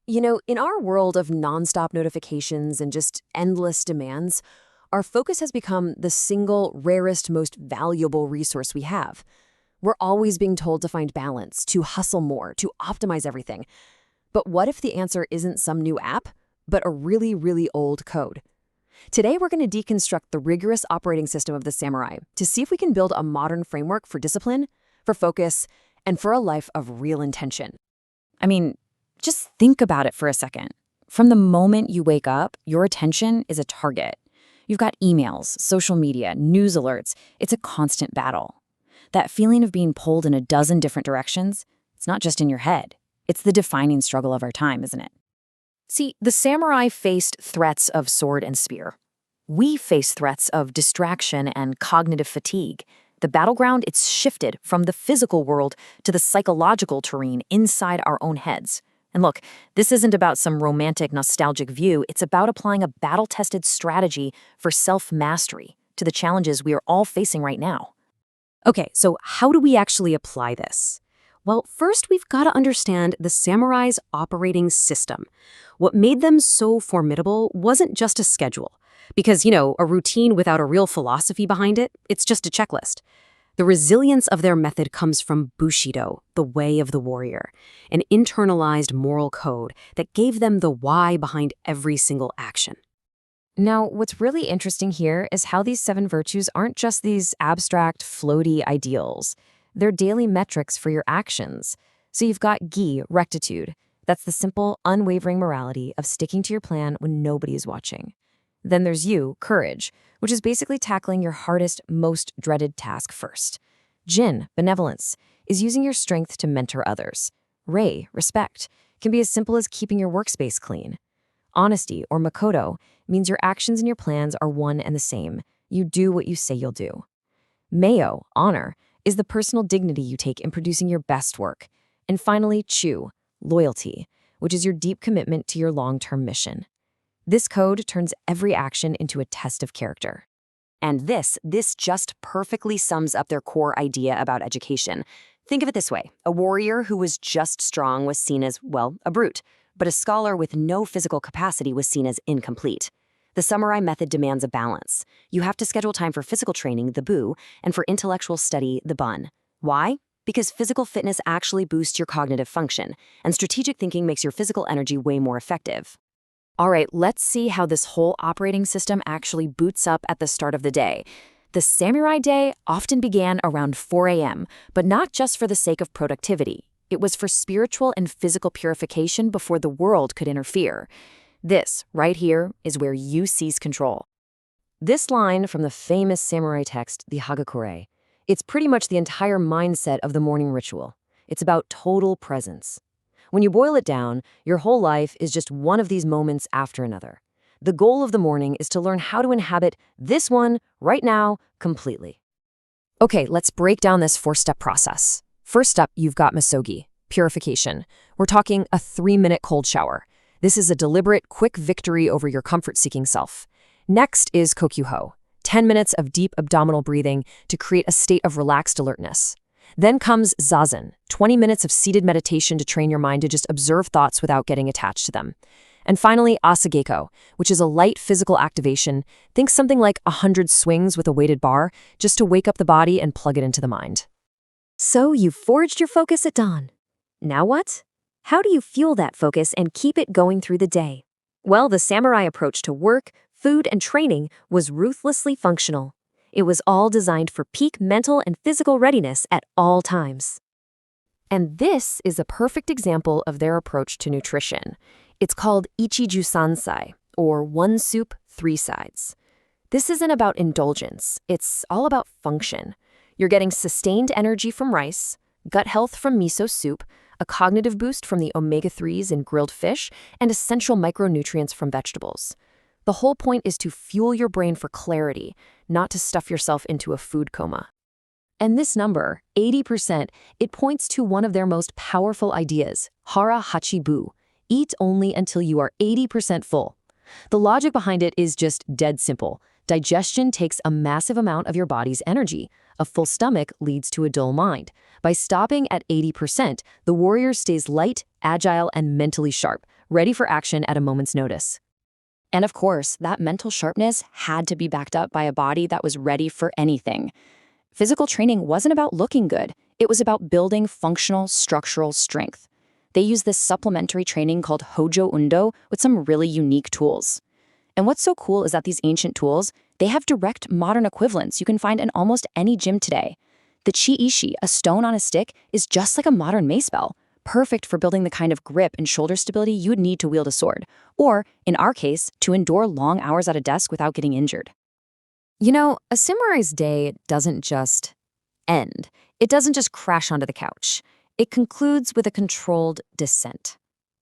In our world of nonstop notifications and just endless demands, our focus has become the single rarest, most valuable resource we have. We're always being told to find balance, to hustle more, to optimize everything. But what if the answer isn't some new app, but a really, really old code? Today, we're going to deconstruct the rigorous operating system of the samurai to see if we can build a modern framework for discipline, for focus, and for a life of real intention. I mean, just think about it for a second. From the moment you wake up, your attention is a target. You've got emails, social media, news alerts. It's a constant battle. That feeling of being pulled in a dozen different directions, it's not just in your head. It's the defining struggle of our time, isn't it? See, the samurai faced threats of sword and spear. We face threats of distraction and cognitive fatigue. The battleground, it's shifted from the physical world to the psychological terrain inside our own heads. And look, this isn't about some romantic, nostalgic view. It's about applying a battle-tested strategy for self-mastery to the challenges we are all facing right now. Okay, so how do we actually apply this? Well, first we've got to understand the samurai's operating system. What made them so formidable wasn't just a schedule. Because, a routine without a real philosophy behind it, it's just a checklist. The resilience of their method comes from Bushido, the way of the warrior, an internalized moral code that gave them the why behind every single action. Now, what's really interesting here is how these 7 virtues aren't just these abstract, floaty ideals. They're daily metrics for your actions. So you've got gi, rectitude. That's the simple, unwavering morality of sticking to your plan when nobody is watching. Then there's you, courage, which is basically tackling your hardest, most dreaded task first. Jin, benevolence, is using your strength to mentor others. Rei, respect, can be as simple as keeping your workspace clean. Honesty, or Makoto, means your actions and your plans are one and the same. You do what you say you'll do. Meiyo, honor, is the personal dignity you take in producing your best work. And finally, Chu, loyalty, which is your deep commitment to your long-term mission. This code turns every action into a test of character. And this just perfectly sums up their core idea about education. Think of it this way. A warrior who was just strong was seen as, well, a brute, but a scholar with no physical capacity was seen as incomplete. The samurai method demands a balance. You have to schedule time for physical training, the bu, and for intellectual study, the bun. Why? Because physical fitness actually boosts your cognitive function, and strategic thinking makes your physical energy way more effective. All right, let's see how this whole operating system actually boots up at the start of the day. The samurai day often began around 4 a.m., but not just for the sake of productivity. It was for spiritual and physical purification before the world could interfere. This, right here, is where you seize control. This line from the famous samurai text, the Hagakure, it's pretty much the entire mindset of the morning ritual. It's about total presence. When you boil it down, your whole life is just one of these moments after another. The goal of the morning is to learn how to inhabit this one right now completely. Okay, let's break down this 4-step process. First up, you've got misogi, purification. We're talking a 3-minute cold shower. This is a deliberate, quick victory over your comfort-seeking self. Next is kokyuho, 10 minutes of deep abdominal breathing to create a state of relaxed alertness. Then comes zazen, 20 minutes of seated meditation to train your mind to just observe thoughts without getting attached to them. And finally, asageko, which is a light physical activation. Think something like 100 swings with a weighted bar, just to wake up the body and plug it into the mind. So you've forged your focus at dawn. Now what? How do you fuel that focus and keep it going through the day? Well, the samurai approach to work, food, and training was ruthlessly functional. It was all designed for peak mental and physical readiness at all times. And this is a perfect example of their approach to nutrition. It's called Ichiju Sansai, or 1 soup, 3 sides. This isn't about indulgence. It's all about function. You're getting sustained energy from rice, gut health from miso soup, a cognitive boost from the omega-3s in grilled fish, and essential micronutrients from vegetables. The whole point is to fuel your brain for clarity, not to stuff yourself into a food coma. And this number, 80%, it points to one of their most powerful ideas, hara hachi bu. Eat only until you are 80% full. The logic behind it is just dead simple. Digestion takes a massive amount of your body's energy. A full stomach leads to a dull mind. By stopping at 80%, the warrior stays light, agile, and mentally sharp, ready for action at a moment's notice. And of course, that mental sharpness had to be backed up by a body that was ready for anything. Physical training wasn't about looking good. It was about building functional, structural strength. They use this supplementary training called Hojo Undo with some really unique tools. And what's so cool is that these ancient tools, they have direct modern equivalents you can find in almost any gym today. The chi-ishi, a stone on a stick, is just like a modern mace bell, perfect for building the kind of grip and shoulder stability you would need to wield a sword, or, in our case, to endure long hours at a desk without getting injured. You know, a samurai's day doesn't just end. It doesn't just crash onto the couch. It concludes with a controlled descent.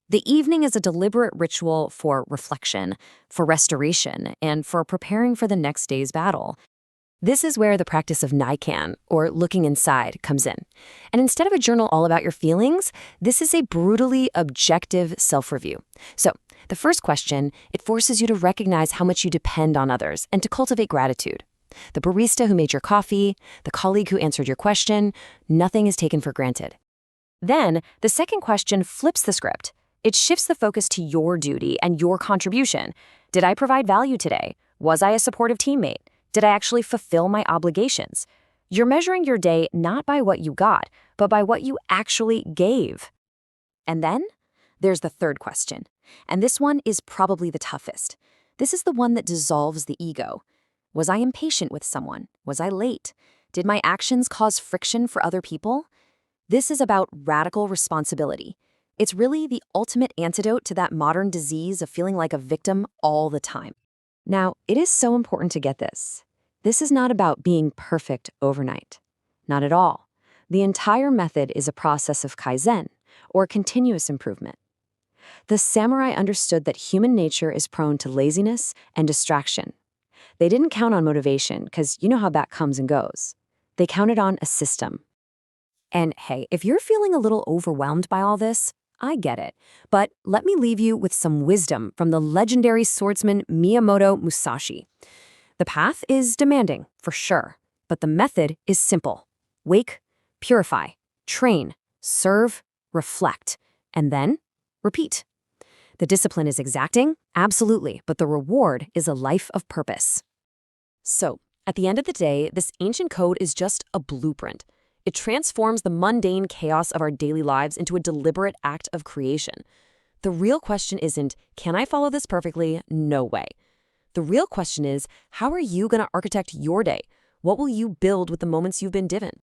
The evening is a deliberate ritual for reflection, for restoration, and for preparing for the next day's battle. This is where the practice of Naikan, or looking inside, comes in. And instead of a journal all about your feelings, this is a brutally objective self-review. So, the first question, it forces you to recognize how much you depend on others and to cultivate gratitude. The barista who made your coffee, the colleague who answered your question, nothing is taken for granted. Then, the second question flips the script. It shifts the focus to your duty and your contribution. Did I provide value today? Was I a supportive teammate? Did I actually fulfill my obligations? You're measuring your day not by what you got, but by what you actually gave. And then, there's the third question. And this one is probably the toughest. This is the one that dissolves the ego. Was I impatient with someone? Was I late? Did my actions cause friction for other people? This is about radical responsibility. It's really the ultimate antidote to that modern disease of feeling like a victim all the time. Now, it is so important to get this. This is not about being perfect overnight. Not at all. The entire method is a process of Kaizen, or continuous improvement. The samurai understood that human nature is prone to laziness and distraction. They didn't count on motivation, because you know how that comes and goes. They counted on a system. And hey, if you're feeling a little overwhelmed by all this, I get it. But let me leave you with some wisdom from the legendary swordsman Miyamoto Musashi. The path is demanding, for sure, but the method is simple. Wake, purify, train, serve, reflect, and then repeat. The discipline is exacting, absolutely, but the reward is a life of purpose. So, at the end of the day, this ancient code is just a blueprint. It transforms the mundane chaos of our daily lives into a deliberate act of creation. The real question isn't, can I follow this perfectly? No way. The real question is, how are you going to architect your day? What will you build with the moments you've been given?